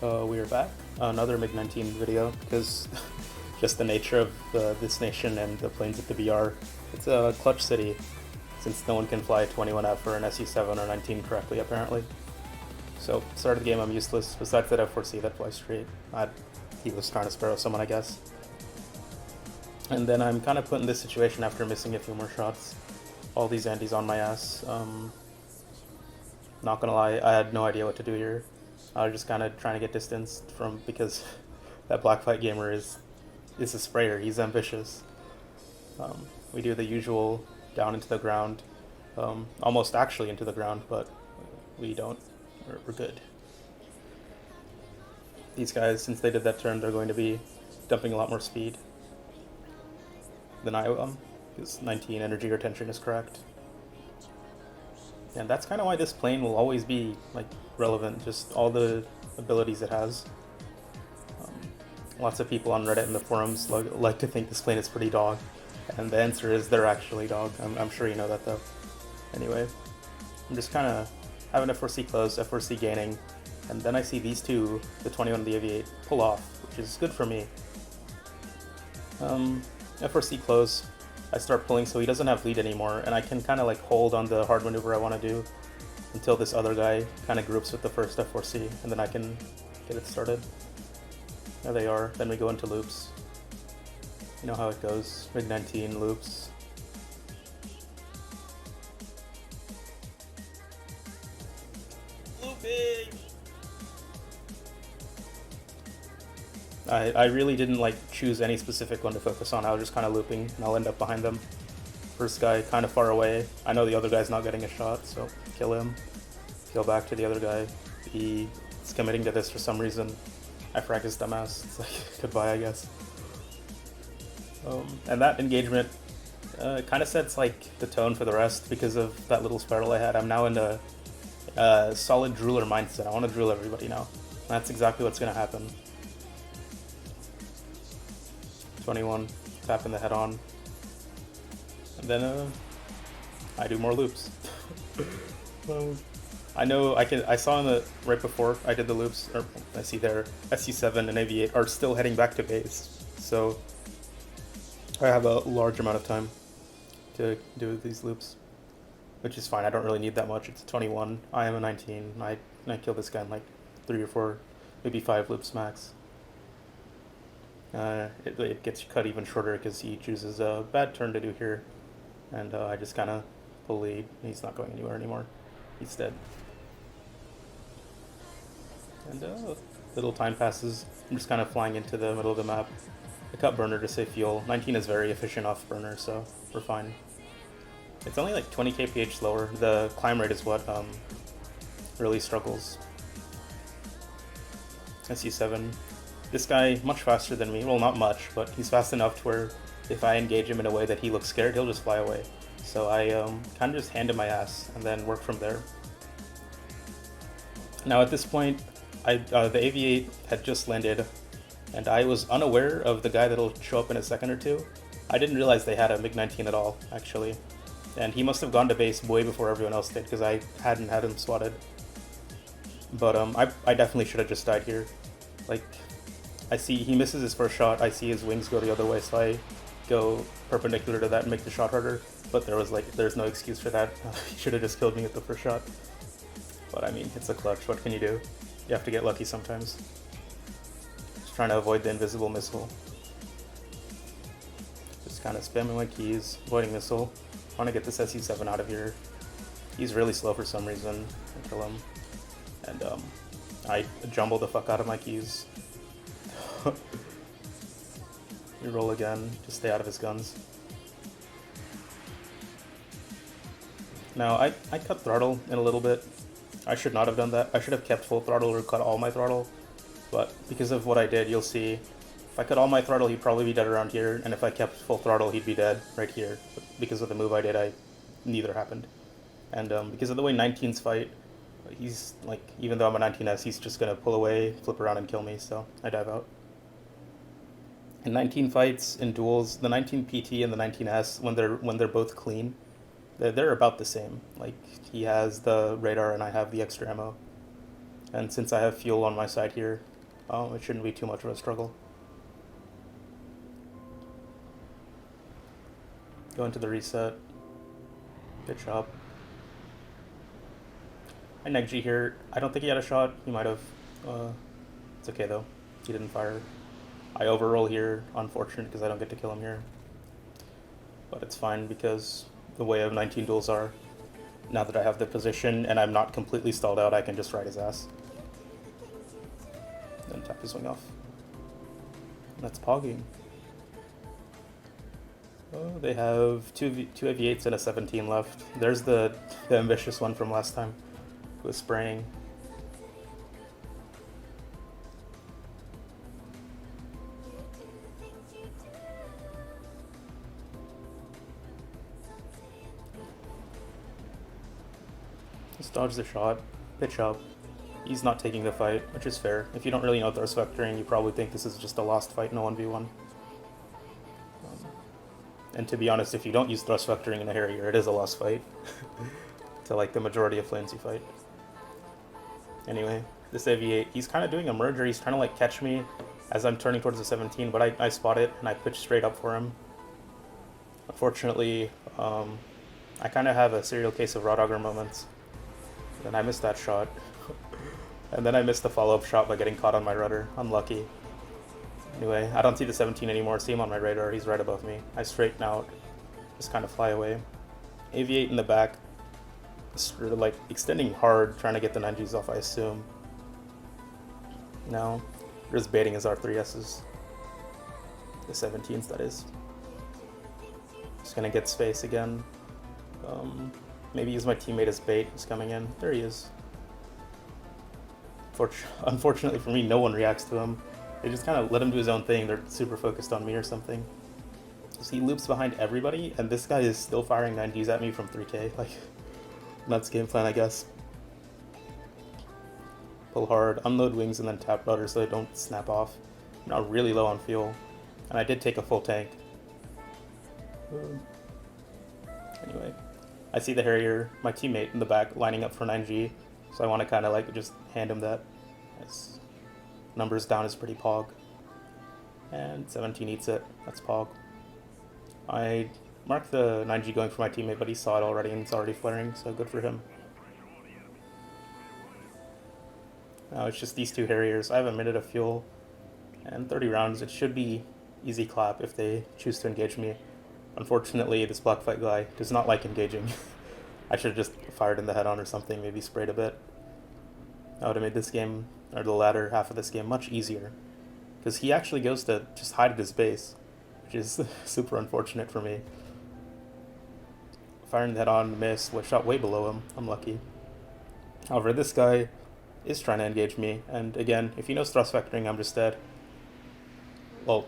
We are back. Another MiG-19 video, because just the nature of this nation and the planes at the BR. It's a clutch city, since no one can fly a 21F or an SU-7 or 19 correctly, apparently. So, start of the game I'm useless, besides that F4C that flies straight. He was trying to sparrow someone, I guess. And then I'm kind of put in this situation after missing a few more shots. All these Andes on my ass. Not gonna lie, I had no idea what to do here. I was just kind of trying to get distanced from, because that Blackfight gamer is a sprayer. He's ambitious. We do the usual down into the ground, almost actually into the ground, but we don't. We're good. These guys, since they did that turn, they're going to be dumping a lot more speed than I am, because 19 energy retention is correct. And that's kind of why this plane will always be like relevant, just all the abilities it has. Lots of people on Reddit and the forums like to think this plane is pretty dog, and the answer is they're actually dog. I'm sure you know that though. Anyway, I'm just kind of having F4C close, F4C gaining, and then I see these two, the 21 and the Aviate, pull off, which is good for me. F4C close, I start pulling so he doesn't have lead anymore, and I can kind of like hold on the hard maneuver I want to do until this other guy kind of groups with the first F4C, and then I can get it started. There they are. Then we go into loops. You know how it goes. MiG-19 loops. Looping! I really didn't like choose any specific one to focus on. I was just kind of looping, and I'll end up behind them. First guy kind of far away. I know the other guy's not getting a shot, so kill him. Kill back to the other guy. He's committing to this for some reason. I frag his dumbass. It's like, goodbye, I guess. And that engagement kind of sets like the tone for the rest because of that little spiral I had. I'm now in a solid drooler mindset. I want to drool everybody now. That's exactly what's going to happen. 21, tapping the head on. And then I do more loops. I know I saw in the right before I did the loops, or I see their SU-7 and Aviate are still heading back to base, so I have a large amount of time to do these loops, which is fine. I don't really need that much. It's a 21. I am a 19. I kill this guy in like 3 or 4, maybe 5 loops max. It gets cut even shorter because he chooses a bad turn to do here, and I just kind of pull lead. He's not going anywhere anymore. He's dead. And little time passes. I'm just kind of flying into the middle of the map. I cut burner to save fuel. 19 is very efficient off burner, so we're fine. It's only like 20 kph slower. The climb rate is what really struggles. SU-7. This guy, much faster than me. Well, not much, but he's fast enough to where if I engage him in a way that he looks scared, he'll just fly away. So I kind of just hand him my ass and then work from there. Now at this point, the Aviate had just landed, and I was unaware of the guy that'll show up in a second or two. I didn't realize they had a MiG-19 at all, actually. And he must have gone to base way before everyone else did, because I hadn't had him swatted. But I definitely should have just died here. Like, I see he misses his first shot, I see his wings go the other way, so I go perpendicular to that and make the shot harder. But there's no excuse for that. He should have just killed me at the first shot. But I mean, it's a clutch, what can you do? You have to get lucky sometimes. Just trying to avoid the invisible missile. Just kind of spamming my keys, avoiding missile. I want to get this SU-7 out of here. He's really slow for some reason. I kill him. And I jumble the fuck out of my keys. Reroll again, just stay out of his guns. Now, I cut throttle in a little bit. I should not have done that. I should have kept full throttle or cut all my throttle. But because of what I did, you'll see, if I cut all my throttle, he'd probably be dead around here. And if I kept full throttle, he'd be dead right here. But because of the move I did, neither happened. And because of the way 19s fight, he's like, even though I'm a 19S, he's just going to pull away, flip around, and kill me. So I dive out. In 19 fights, in duels, the 19 PT and the 19S, when they're both clean, they're about the same. Like, he has the radar and I have the extra ammo. And since I have fuel on my side here, it shouldn't be too much of a struggle. Go into the reset. Good job. I neg G here. I don't think he had a shot. He might have. It's okay though. He didn't fire. I overroll here. Unfortunate because I don't get to kill him here. But it's fine because the way of 19 duels are, now that I have the position and I'm not completely stalled out, I can just ride his ass. Then tap his wing off. That's pogging. Oh, they have two AV8s and a 17 left. There's the ambitious one from last time who was spraying. Just dodge the shot, pitch up. He's not taking the fight, which is fair. If you don't really know thrust vectoring, you probably think this is just a lost fight in a 1v1. And to be honest, if you don't use thrust vectoring in a Harrier, it is a lost fight. To like the majority of lanes you fight. Anyway, this AV8, he's kind of doing a merger. He's trying to like catch me as I'm turning towards the 17, but I spot it and I pitch straight up for him. Unfortunately, I kind of have a serial case of Rodauger moments. And I missed that shot. And then I missed the follow-up shot by getting caught on my rudder. Unlucky. Anyway, I don't see the 17 anymore. See him on my radar. He's right above me. I straighten out. Just kind of fly away. AV8 in the back. Sort of like extending hard, trying to get the 9Gs off, I assume. No. Just baiting his R3Ss. The 17s, that is. Just gonna get space again. Maybe use my teammate as bait. He's coming in. There he is. Unfortunately for me, no one reacts to him. They just kind of let him do his own thing. They're super focused on me or something. So he loops behind everybody, and this guy is still firing 9Gs at me from 3K. Like, nuts game plan, I guess. Pull hard, unload wings, and then tap rudder so they don't snap off. I'm now really low on fuel, and I did take a full tank. Anyway, I see the Harrier, my teammate in the back, lining up for 9G, so I want to kind of like just hand him that. His numbers down is pretty pog. And 17 eats it, that's pog. I marked the 9G going for my teammate, but he saw it already and it's already flaring, so good for him. Now it's just these two Harriers. I have a minute of fuel and 30 rounds. It should be easy clap if they choose to engage me. Unfortunately, this black fight guy does not like engaging. I should have just fired in the head-on or something, maybe sprayed a bit. That would have made this game, or the latter half of this game, much easier. Because he actually goes to just hide at his base, which is super unfortunate for me. Firing the head-on, miss, was shot way below him. Unlucky. However, this guy is trying to engage me, and again, if he knows thrust vectoring, I'm just dead. Well,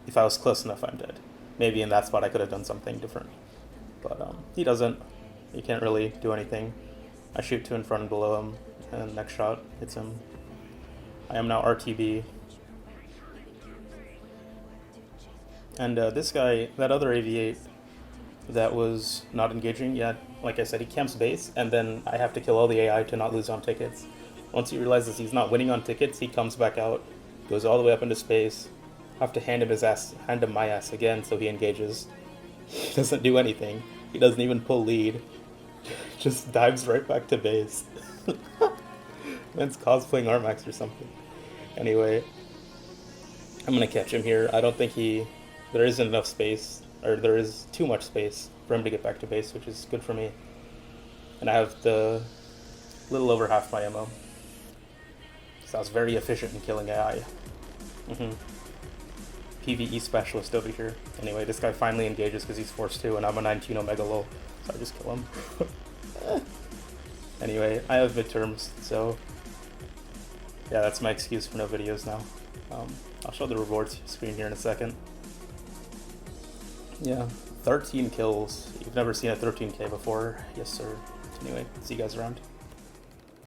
if I was close enough, I'm dead. Maybe in that spot I could have done something different. But he doesn't. He can't really do anything. I shoot two in front and below him, and next shot hits him. I am now RTB. And this guy, that other AV8 that was not engaging, yeah, like I said, he camps base, and then I have to kill all the AI to not lose on tickets. Once he realizes he's not winning on tickets, he comes back out, goes all the way up into space. I have to hand him my ass again so he engages. He doesn't do anything. He doesn't even pull lead. Just dives right back to base. Man's cosplaying Armax or something. Anyway, I'm gonna catch him here. I don't think there isn't enough space, or there is too much space for him to get back to base, which is good for me. And I have the little over half my ammo. So I was very efficient in killing AI. PvE specialist over here. Anyway, this guy finally engages because he's forced to, and I'm a 19 Omega low, so I just kill him. Anyway, I have midterms, so yeah, that's my excuse for no videos now. I'll show the rewards screen here in a second. Yeah, 13 kills. You've never seen a 13k before. Yes, sir. Anyway, see you guys around.